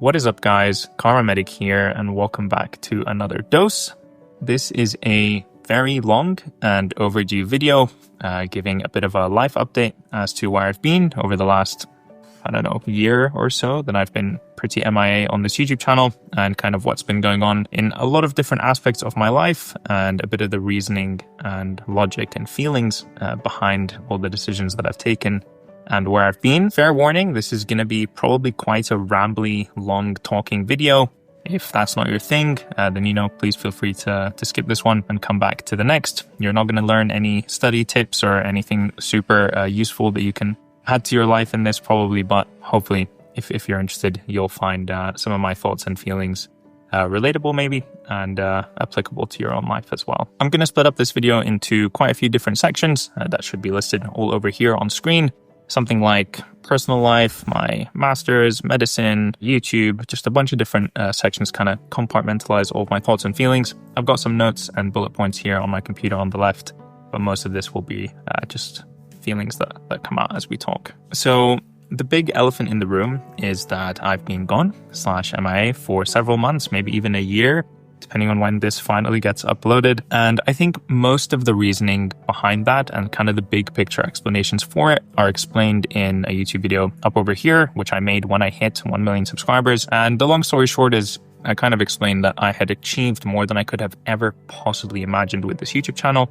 What is up, guys? KharmaMedic here, and welcome back to another dose. This is a very long and overdue video, giving a bit of a life update as to where I've been over the last, year or so that I've been pretty MIA on this YouTube channel, and kind of what's been going on in a lot of different aspects of my life, and a bit of the reasoning and logic and feelings behind all the decisions that I've taken and where I've been. Fair warning, this is going to be probably quite a rambly, long talking video. If that's not your thing, then, please feel free to skip this one and come back to the next. You're not going to learn any study tips or anything super useful that you can add to your life in this probably, but hopefully if you're interested, you'll find some of my thoughts and feelings relatable maybe, and applicable to your own life as well. I'm going to split up this video into quite a few different sections that should be listed all over here on screen. Something like personal life, my master's, medicine, YouTube, just a bunch of different sections, kind of compartmentalize all of my thoughts and feelings. I've got some notes and bullet points here on my computer on the left, but most of this will be just feelings that come out as we talk. So the big elephant in the room is that I've been gone /MIA for several months, maybe even a year, depending on when this finally gets uploaded. And I think most of the reasoning behind that and kind of the big picture explanations for it are explained in a YouTube video up over here, which I made when I hit 1 million subscribers. And the long story short is I kind of explained that I had achieved more than I could have ever possibly imagined with this YouTube channel.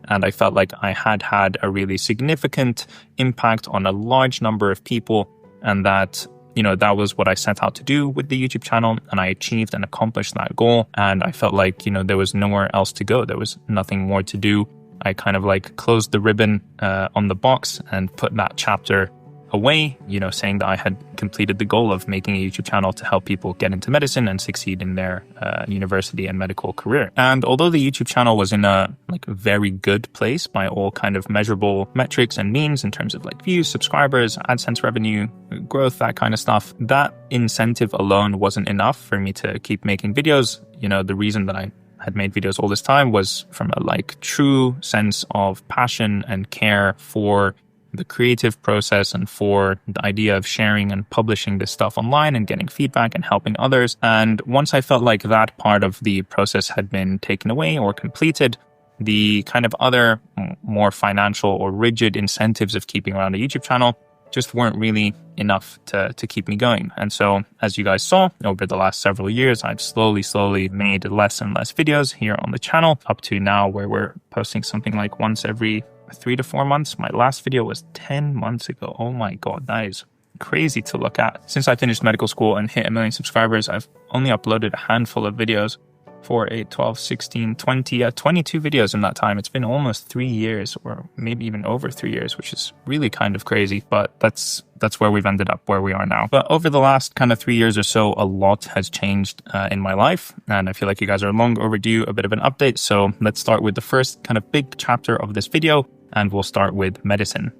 And I felt like I had had a really significant impact on a large number of people, and that that was what I set out to do with the YouTube channel, and I achieved and accomplished that goal. And I felt like, there was nowhere else to go. There was nothing more to do. I kind of closed the ribbon on the box and put that chapter away, saying that I had completed the goal of making a YouTube channel to help people get into medicine and succeed in their university and medical career. And although the YouTube channel was in a very good place by all kind of measurable metrics and means in terms of views, subscribers, AdSense revenue, growth, that kind of stuff, that incentive alone wasn't enough for me to keep making videos. The reason that I had made videos all this time was from a true sense of passion and care for the creative process and for the idea of sharing and publishing this stuff online and getting feedback and helping others. And once I felt like that part of the process had been taken away or completed, the kind of other more financial or rigid incentives of keeping around a YouTube channel just weren't really enough to keep me going. And so, as you guys saw, over the last several years, I've slowly made less and less videos here on the channel, up to now where we're posting something like once every 3 to 4 months. My last video was 10 months ago. Oh my God, that is crazy to look at. Since I finished medical school and hit 1 million subscribers, I've only uploaded a handful of videos. 4, 8, 12, 16, 20, 22 videos in that time. It's been almost 3 years, or maybe even over 3 years, which is really kind of crazy, but that's where we've ended up, where we are now. But over the last kind of 3 years or so, a lot has changed in my life, and I feel like you guys are long overdue a bit of an update. So let's start with the first kind of big chapter of this video, and we'll start with medicine.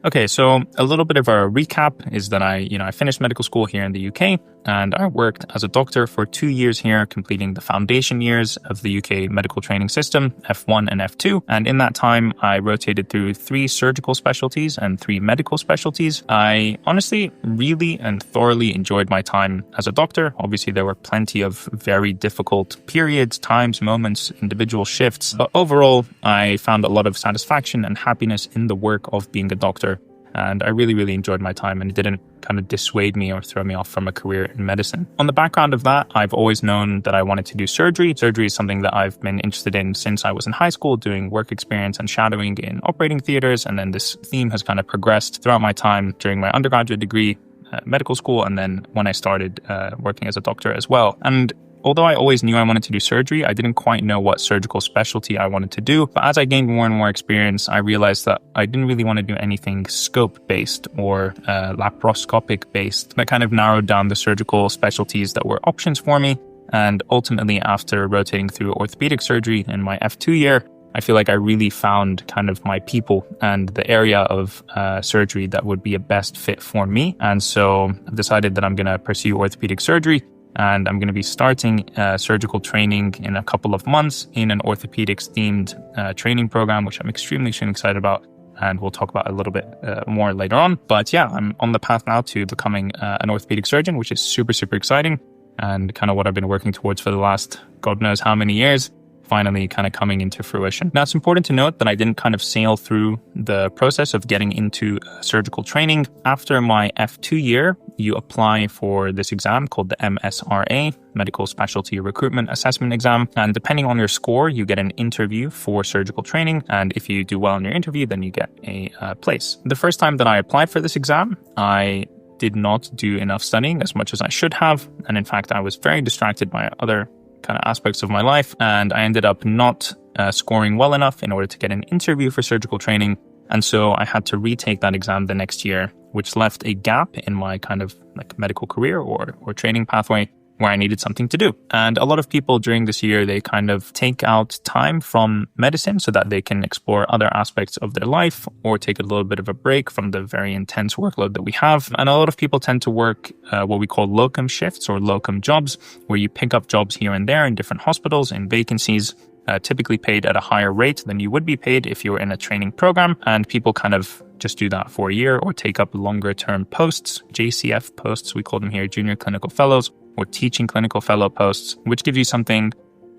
Okay, so a little bit of a recap is that I finished medical school here in the UK, and I worked as a doctor for 2 years here, completing the foundation years of the UK medical training system, F1 and F2. And in that time, I rotated through 3 surgical specialties and 3 medical specialties. I honestly really and thoroughly enjoyed my time as a doctor. Obviously, there were plenty of very difficult periods, times, moments, individual shifts. But overall, I found a lot of satisfaction and happiness in the work of being a doctor. And I really enjoyed my time, and it didn't kind of dissuade me or throw me off from a career in medicine. On the background of that, I've always known that I wanted to do surgery. Surgery is something that I've been interested in since I was in high school, doing work experience and shadowing in operating theaters. And then this theme has kind of progressed throughout my time during my undergraduate degree, medical school, and then when I started working as a doctor as well. And although I always knew I wanted to do surgery, I didn't quite know what surgical specialty I wanted to do. But as I gained more and more experience, I realized that I didn't really want to do anything scope-based or laparoscopic-based. That kind of narrowed down the surgical specialties that were options for me. And ultimately, after rotating through orthopedic surgery in my F2 year, I feel like I really found kind of my people and the area of surgery that would be a best fit for me. And so I've decided that I'm going to pursue orthopedic surgery. And I'm going to be starting surgical training in a couple of months in an orthopedics themed training program, which I'm extremely excited about. and we'll talk about it a little bit more later on. But yeah, I'm on the path now to becoming an orthopedic surgeon, which is super, super exciting, and kind of what I've been working towards for the last God knows how many years, finally kind of coming into fruition. Now, it's important to note that I didn't kind of sail through the process of getting into surgical training. After my F2 year, you apply for this exam called the MSRA, Medical Specialty Recruitment Assessment Exam. And depending on your score, you get an interview for surgical training. And if you do well in your interview, then you get a place. The first time that I applied for this exam, I did not do enough studying as much as I should have. And in fact, I was very distracted by other kind of aspects of my life, and I ended up not scoring well enough in order to get an interview for surgical training. And so I had to retake that exam the next year, which left a gap in my kind of like medical career or training pathway where I needed something to do. And a lot of people during this year, they kind of take out time from medicine so that they can explore other aspects of their life or take a little bit of a break from the very intense workload that we have. And a lot of people tend to work what we call locum shifts or locum jobs, where you pick up jobs here and there in different hospitals and vacancies, typically paid at a higher rate than you would be paid if you were in a training program. And people kind of just do that for a year or take up longer term posts, JCF posts, we call them here, junior clinical fellows, or teaching clinical fellow posts, which gives you something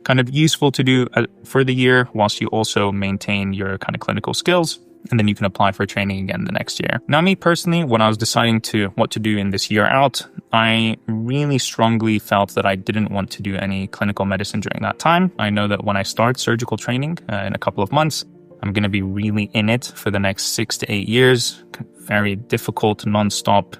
kind of useful to do for the year whilst you also maintain your kind of clinical skills. And then you can apply for training again the next year. Now, me personally, when I was deciding what to do in this year out, I really strongly felt that I didn't want to do any clinical medicine during that time. I know that when I start surgical training in a couple of months, I'm going to be really in it for the next 6 to 8 years. Very difficult, non-stop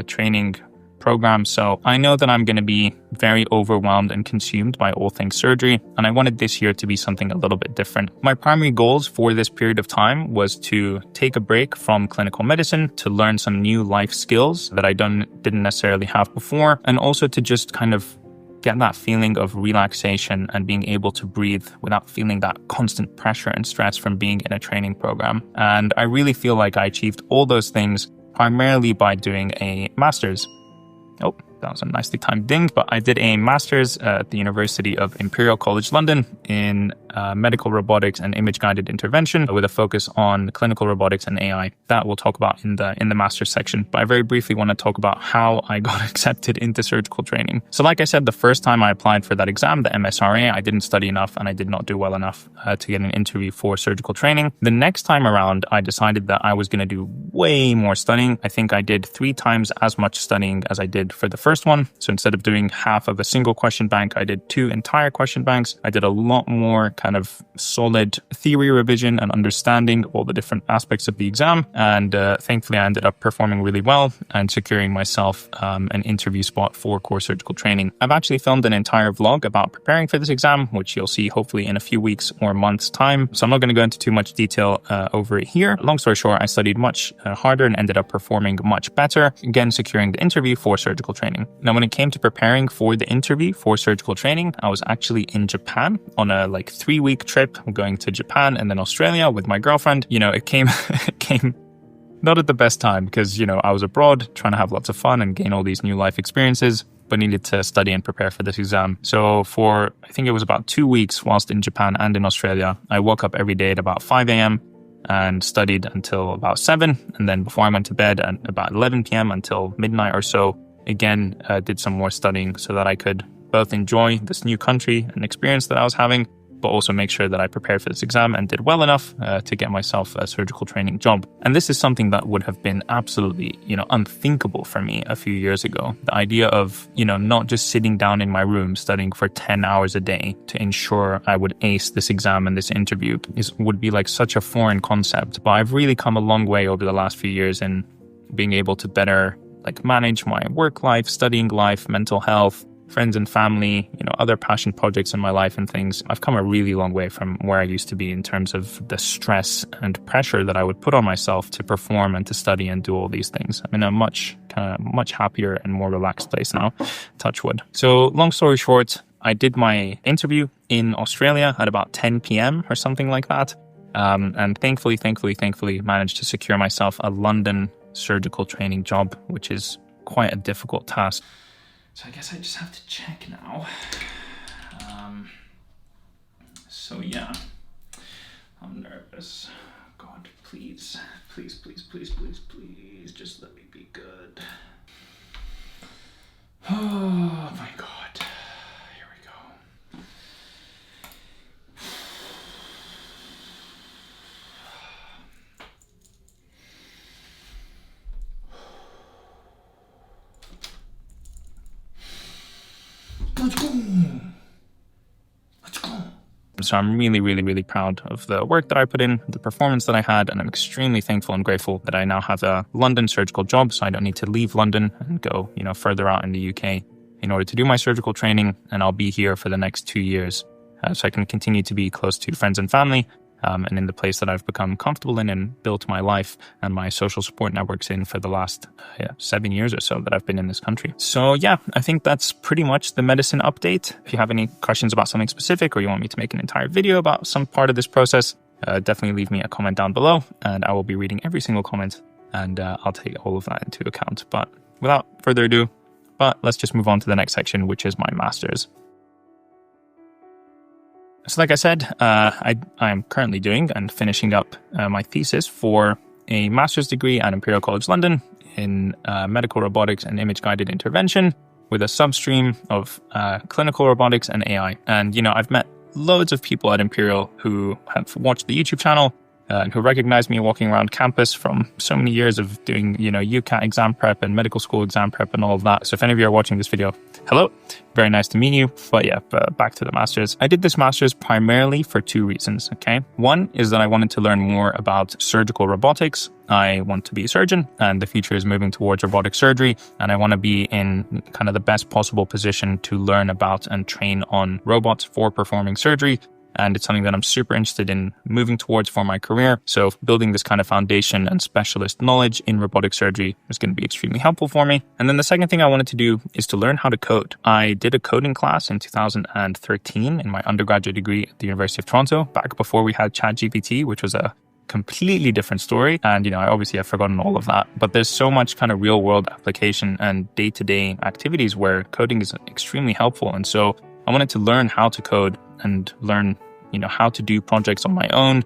training program. So I know that I'm going to be very overwhelmed and consumed by all things surgery. And I wanted this year to be something a little bit different. My primary goals for this period of time was to take a break from clinical medicine, to learn some new life skills that I didn't necessarily have before, and also to just kind of get that feeling of relaxation and being able to breathe without feeling that constant pressure and stress from being in a training program. And I really feel like I achieved all those things primarily by doing a master's. Oh, that was a nicely timed ding, but I did a master's at the University of Imperial College London in medical robotics and image-guided intervention with a focus on clinical robotics and AI. That we'll talk about in the master's section. But I very briefly want to talk about how I got accepted into surgical training. So like I said, the first time I applied for that exam, the MSRA, I didn't study enough and I did not do well enough to get an interview for surgical training. The next time around, I decided that I was going to do way more studying. I think I did 3 times as much studying as I did for the first one. So instead of doing half of a single question bank, I did 2 entire question banks. I did a lot more kind of solid theory revision and understanding all the different aspects of the exam. And thankfully, I ended up performing really well and securing myself an interview spot for core surgical training. I've actually filmed an entire vlog about preparing for this exam, which you'll see hopefully in a few weeks or months' time. So I'm not going to go into too much detail over it here. Long story short, I studied much harder and ended up performing much better, again, securing the interview for surgical training. Now, when it came to preparing for the interview for surgical training, I was actually in Japan on a 3-week trip, going to Japan and then Australia with my girlfriend. You know, it came not at the best time because, you know, I was abroad trying to have lots of fun and gain all these new life experiences, but needed to study and prepare for this exam. So for, I think it was about 2 weeks whilst in Japan and in Australia, I woke up every day at about 5 a.m. and studied until about 7. And then before I went to bed at about 11 p.m. until midnight or so, again, did some more studying so that I could both enjoy this new country and experience that I was having, but also make sure that I prepared for this exam and did well enough to get myself a surgical training job. And this is something that would have been absolutely, unthinkable for me a few years ago. The idea of, not just sitting down in my room studying for 10 hours a day to ensure I would ace this exam and this interview would be like such a foreign concept. But I've really come a long way over the last few years in being able to better manage my work life, studying life, mental health, friends and family, other passion projects in my life and things. I've come a really long way from where I used to be in terms of the stress and pressure that I would put on myself to perform and to study and do all these things. I'm in a much happier and more relaxed place now, touch wood. So long story short, I did my interview in Australia at about 10 p.m. or something like that. And thankfully managed to secure myself a London surgical training job, which is quite a difficult task. So I guess I just have to check now. So yeah, I'm nervous. God, please, please, please, please, please, please, just let me be good. Oh my God. Here we go. Let's go. Let's go. So I'm really, really, really proud of the work that I put in, the performance that I had, and I'm extremely thankful and grateful that I now have a London surgical job, so I don't need to leave London and go, further out in the UK in order to do my surgical training, and I'll be here for the next 2 years, so I can continue to be close to friends and family, and in the place that I've become comfortable in and built my life and my social support networks in for the last 7 years or so that I've been in this country. So yeah, I think that's pretty much the medicine update. If you have any questions about something specific or you want me to make an entire video about some part of this process, definitely leave me a comment down below and I will be reading every single comment and I'll take all of that into account. But without further ado, let's just move on to the next section, which is my master's. So like I said, I am currently doing and finishing up my thesis for a master's degree at Imperial College London in medical robotics and image-guided intervention with a substream of clinical robotics and AI. And, I've met loads of people at Imperial who have watched the YouTube channel and who recognize me walking around campus from so many years of doing, UCAT exam prep and medical school exam prep and all of that. So if any of you are watching this video, hello, very nice to meet you. But yeah, back to the master's. I did this master's primarily for 2 reasons, okay? One is that I wanted to learn more about surgical robotics. I want to be a surgeon and the future is moving towards robotic surgery. And I want to be in kind of the best possible position to learn about and train on robots for performing surgery. And it's something that I'm super interested in moving towards for my career. So building this kind of foundation and specialist knowledge in robotic surgery is going to be extremely helpful for me. And then the second thing I wanted to do is to learn how to code. I did a coding class in 2013 in my undergraduate degree at the University of Toronto, back before we had ChatGPT, which was a completely different story. And, I obviously have forgotten all of that, but there's so much kind of real world application and day-to-day activities where coding is extremely helpful. And so I wanted to learn how to code and learn, how to do projects on my own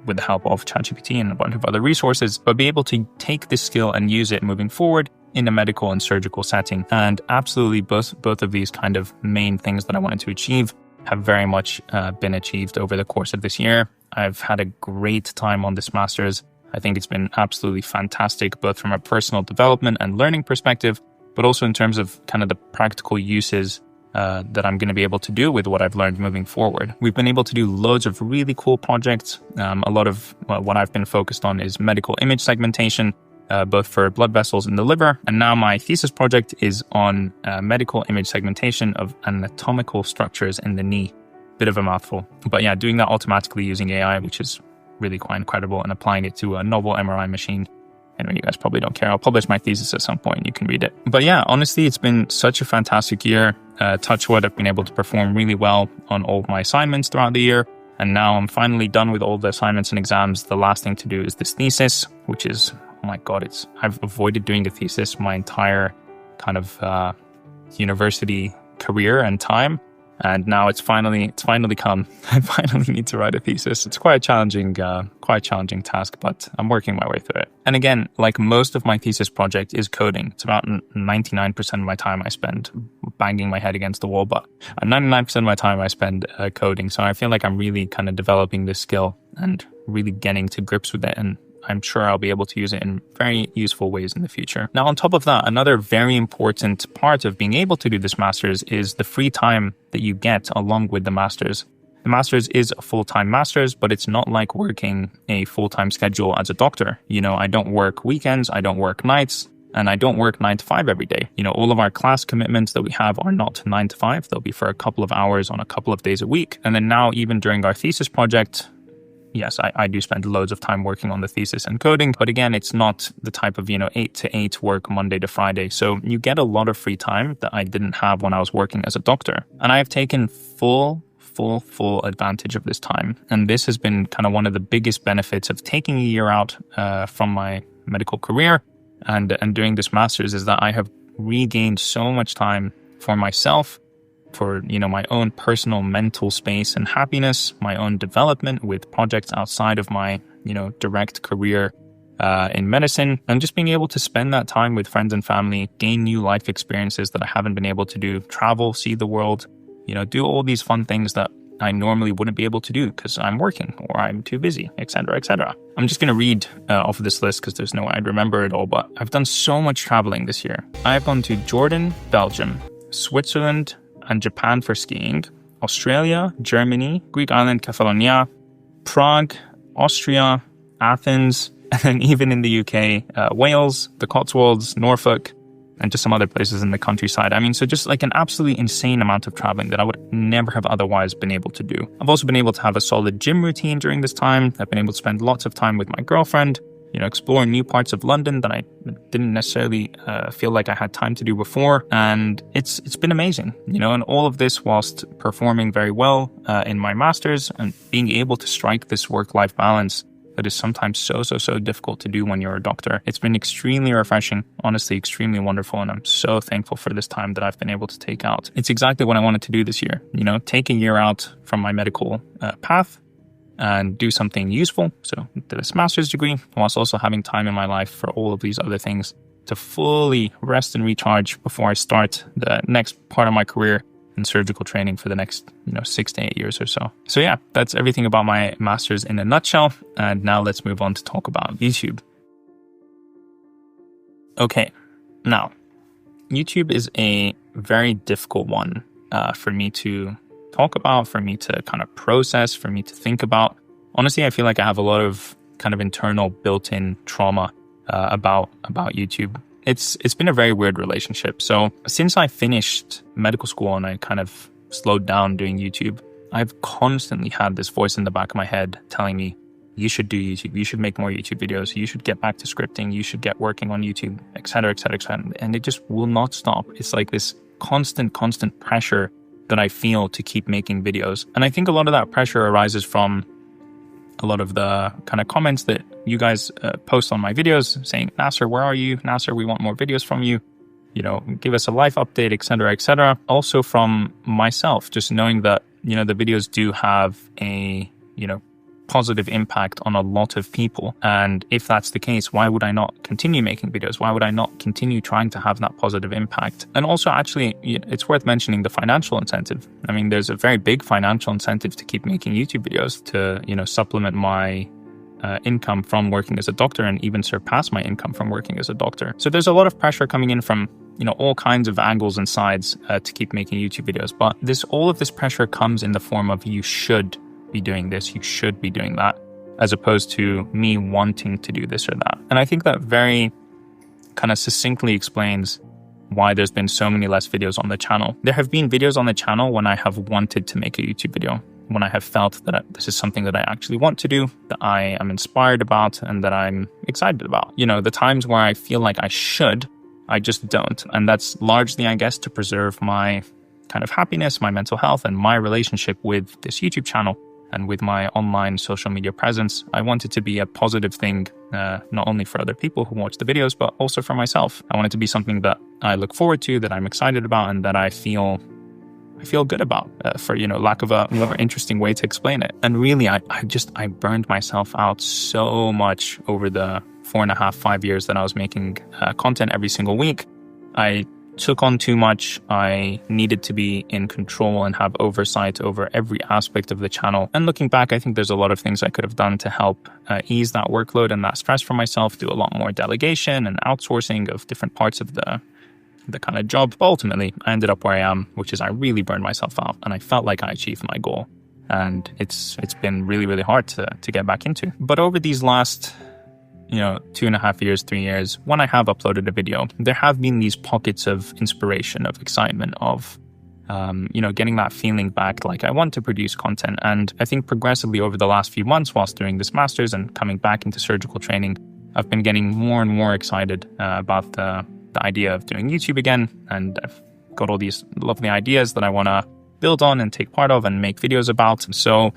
with the help of ChatGPT and a bunch of other resources, but be able to take this skill and use it moving forward in a medical and surgical setting. And absolutely both of these kind of main things that I wanted to achieve have very much been achieved over the course of this year. I've had a great time on this master's. I think it's been absolutely fantastic, both from a personal development and learning perspective, but also in terms of kind of the practical uses that I'm going to be able to do with what I've learned moving forward. We've been able to do loads of really cool projects. A lot of what I've been focused on is medical image segmentation, both for blood vessels in the liver. And now my thesis project is on medical image segmentation of anatomical structures in the knee. Bit of a mouthful. But yeah, doing that automatically using AI, which is really quite incredible, and applying it to a novel MRI machine. Anyway, you guys probably don't care. I'll publish my thesis at some point. You can read it. But yeah, honestly, it's been such a fantastic year. Touch wood, I've been able to perform really well on all of my assignments throughout the year. And now I'm finally done with all the assignments and exams. The last thing to do is this thesis, which is, oh my God, I've avoided doing the thesis my entire kind of university career and time. And now it's finally come. I finally need to write a thesis. It's quite a challenging task, but I'm working my way through it. And again, like most of my thesis project is coding. It's about 99% of my time I spend banging my head against the wall, but 99% of my time I spend coding. So I feel like I'm really kind of developing this skill and really getting to grips with it. And I'm sure I'll be able to use it in very useful ways in the future. Now, on top of that, another very important part of being able to do this master's is the free time that you get along with the master's. The master's is a full-time master's, but it's not like working a full-time schedule as a doctor. I don't work weekends, I don't work nights, and I don't work 9 to 5 every day. All of our class commitments that we have are not 9 to 5. They'll be for a couple of hours on a couple of days a week. And then now, even during our thesis project, yes, I do spend loads of time working on the thesis and coding, but again, it's not the type of, 8 to 8 work Monday to Friday. So you get a lot of free time that I didn't have when I was working as a doctor. And I have taken full advantage of this time. And this has been kind of one of the biggest benefits of taking a year out from my medical career and doing this master's, is that I have regained so much time for myself for, my own personal mental space and happiness, my own development with projects outside of my, direct career in medicine, and just being able to spend that time with friends and family, gain new life experiences that I haven't been able to do, travel, see the world, do all these fun things that I normally wouldn't be able to do because I'm working or I'm too busy, etc., etc. I'm just going to read off of this list because there's no way I'd remember it all, but I've done so much traveling this year. I've gone to Jordan, Belgium, Switzerland, and Japan for skiing, Australia, Germany, Greek island Catalonia, Prague, Austria, Athens, and even in the UK, Wales, the Cotswolds, Norfolk, and just some other places in the countryside. I mean, so just like an absolutely insane amount of traveling that I would never have otherwise been able to do. I've also been able to have a solid gym routine during this time. I've been able to spend lots of time with my girlfriend, explore new parts of London that I didn't necessarily feel like I had time to do before. And it's been amazing, and all of this whilst performing very well in my master's and being able to strike this work-life balance that is sometimes so difficult to do when you're a doctor. It's been extremely refreshing, honestly, extremely wonderful. And I'm so thankful for this time that I've been able to take out. It's exactly what I wanted to do this year, take a year out from my medical path and do something useful. So did this master's degree whilst also having time in my life for all of these other things to fully rest and recharge before I start the next part of my career in surgical training for the next, 6 to 8 years or so. So yeah, that's everything about my master's in a nutshell. And now let's move on to talk about YouTube. Okay, now, YouTube is a very difficult one for me to talk about, for me to kind of process, for me to think about. Honestly, I feel like I have a lot of kind of internal built-in trauma about YouTube. It's been a very weird relationship. So since I finished medical school and I kind of slowed down doing YouTube, I've constantly had this voice in the back of my head telling me, you should do YouTube, you should make more YouTube videos, you should get back to scripting, you should get working on YouTube, etc., etc., etc. And it just will not stop. It's like this constant pressure that I feel to keep making videos. And I think a lot of that pressure arises from a lot of the kind of comments that you guys post on my videos saying, Nasser, where are you? Nasser, we want more videos from you. Give us a life update, etc., etc. Also from myself, just knowing that, the videos do have a, positive impact on a lot of people. And if that's the case, why would I not continue making videos? Why would I not continue trying to have that positive impact? And also, actually, it's worth mentioning the financial incentive. I mean, there's a very big financial incentive to keep making YouTube videos to, supplement my income from working as a doctor and even surpass my income from working as a doctor. So there's a lot of pressure coming in from, all kinds of angles and sides to keep making YouTube videos. But all of this pressure comes in the form of you should be doing this, you should be doing that, as opposed to me wanting to do this or that. And I think that very kind of succinctly explains why there's been so many less videos on the channel. There have been videos on the channel when I have wanted to make a YouTube video, when I have felt that this is something that I actually want to do, that I am inspired about, and that I'm excited about. The times where I feel like I should, I just don't. And that's largely, I guess, to preserve my kind of happiness, my mental health, and my relationship with this YouTube channel and with my online social media presence. I want it to be a positive thing, not only for other people who watch the videos, but also for myself. I want it to be something that I look forward to, that I'm excited about, and that I feel good about, for, lack of a more interesting way to explain it. And really, I burned myself out so much over the 4.5, 5 years that I was making content every single week. I took on too much. I needed to be in control and have oversight over every aspect of the channel. And looking back, I think there's a lot of things I could have done to help ease that workload and that stress for myself, do a lot more delegation and outsourcing of different parts of the kind of job. But ultimately, I ended up where I am, which is I really burned myself out and I felt like I achieved my goal. And it's been really, really hard to get back into. But over these last 2.5 years, 3 years, when I have uploaded a video, there have been these pockets of inspiration, of excitement, of, getting that feeling back, like I want to produce content. And I think progressively over the last few months, whilst doing this master's and coming back into surgical training, I've been getting more and more excited about the idea of doing YouTube again. And I've got all these lovely ideas that I want to build on and take part of and make videos about. So,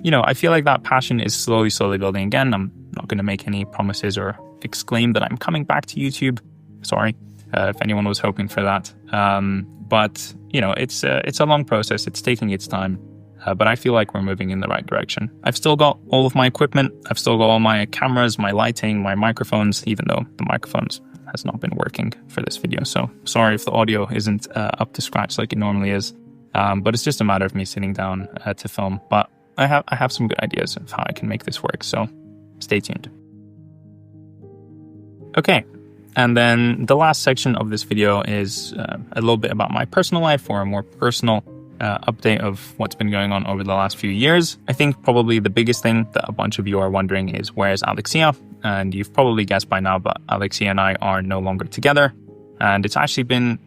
I feel like that passion is slowly building again. I'm not going to make any promises or exclaim that I'm coming back to YouTube. Sorry. if anyone was hoping for that. But, you know, it's a long process. It's taking its time. But I feel like we're moving in the right direction. I've still got all of my equipment. I've still got all my cameras, my lighting, my microphones, even though the microphones has not been working for this video. So sorry if the audio isn't up to scratch like it normally is. But it's just a matter of me sitting down to film. But I have some good ideas of how I can make this work. So stay tuned. Okay. And then the last section of this video is a little bit about my personal life, or a more personal update of what's been going on over the last few years. I think probably the biggest thing that a bunch of you are wondering is, where is Alexia? And you've probably guessed by now, but Alexia and I are no longer together. And it's actually been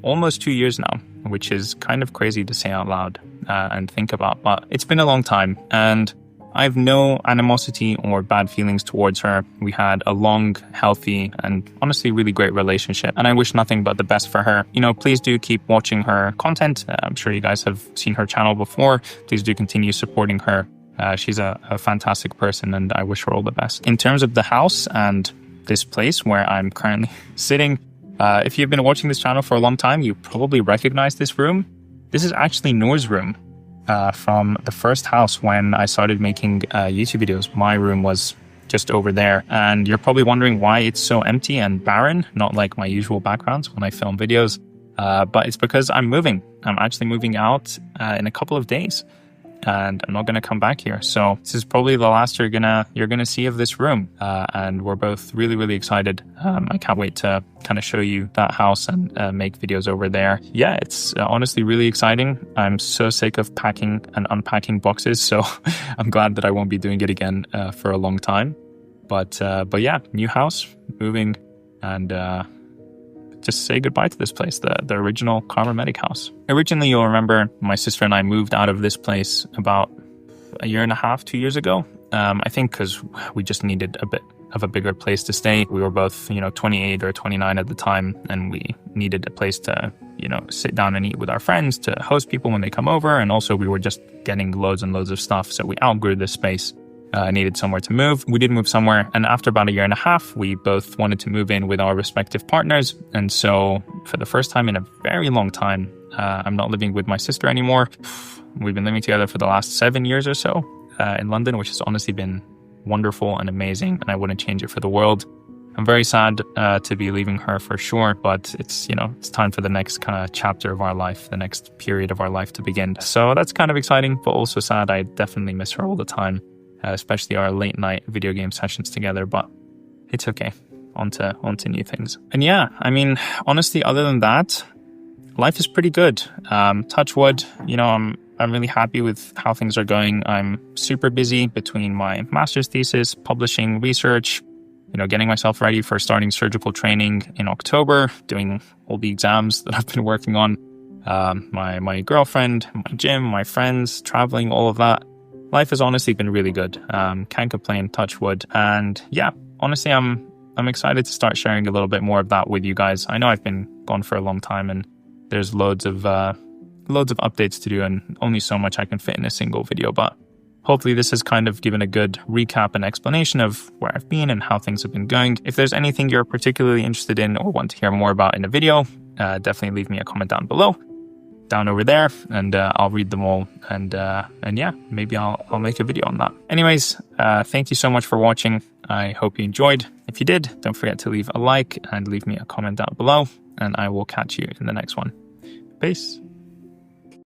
almost 2 years now, which is kind of crazy to say out loud and think about, but it's been a long time. And I have no animosity or bad feelings towards her. We had a long, healthy, and honestly really great relationship, and I wish nothing but the best for her. You know, please do keep watching her content. I'm sure you guys have seen her channel before. Please do continue supporting her. She's a fantastic person, and I wish her all the best. In terms of the house and this place where I'm currently sitting, if you've been watching this channel for a long time, you probably recognize this room. This is actually Noor's room. From the first house when I started making YouTube videos. My room was just over there, and you're probably wondering why it's so empty and barren, not like my usual backgrounds when I film videos, but it's because I'm moving. I'm actually moving out in a couple of days, and I'm not going to come back here. So this is probably the last you're gonna see of this room, and we're both really excited. I can't wait to kind of show you that house and make videos over there. Yeah, it's honestly really exciting. I'm so sick of packing and unpacking boxes, so I'm glad that I won't be doing it again for a long time. But yeah, new house, moving, and just say goodbye to this place, the original KharmaMedic house. Originally, you'll remember my sister and I moved out of this place about a year and a half, 2 years ago. I think because we just needed a bit of a bigger place to stay. We were both, 28 or 29 at the time, and we needed a place to, sit down and eat with our friends, to host people when they come over. And also we were just getting loads and loads of stuff. So we outgrew this space. Needed somewhere to move. We did move somewhere, and after about a year and a half, we both wanted to move in with our respective partners. And so for the first time in a very long time, I'm not living with my sister anymore. We've been living together for the last 7 years or so in London, which has honestly been wonderful and amazing, and I wouldn't change it for the world. I'm very sad to be leaving her for sure, but it's time for the next kind of chapter of our life, the next period of our life to begin. So that's kind of exciting, but also sad. I definitely miss her all the time. Especially our late night video game sessions together, but it's okay. On to new things. And yeah, I mean, honestly, other than that, life is pretty good. Touch wood, I'm really happy with how things are going. I'm super busy between my master's thesis, publishing, research, getting myself ready for starting surgical training in October, doing all the exams that I've been working on, my girlfriend, my gym, my friends, traveling, all of that. Life has honestly been really good. Can't complain, touch wood. And yeah, honestly, I'm excited to start sharing a little bit more of that with you guys. I know I've been gone for a long time, and there's loads of updates to do, and only so much I can fit in a single video. But hopefully this has kind of given a good recap and explanation of where I've been and how things have been going. If there's anything you're particularly interested in or want to hear more about in a video, definitely leave me a comment down below. Down over there, and I'll read them all, and yeah, maybe I'll make a video on that. Anyways, thank you so much for watching. I hope you enjoyed. If you did, don't forget to leave a like and leave me a comment down below, and I will catch you in the next one. Peace.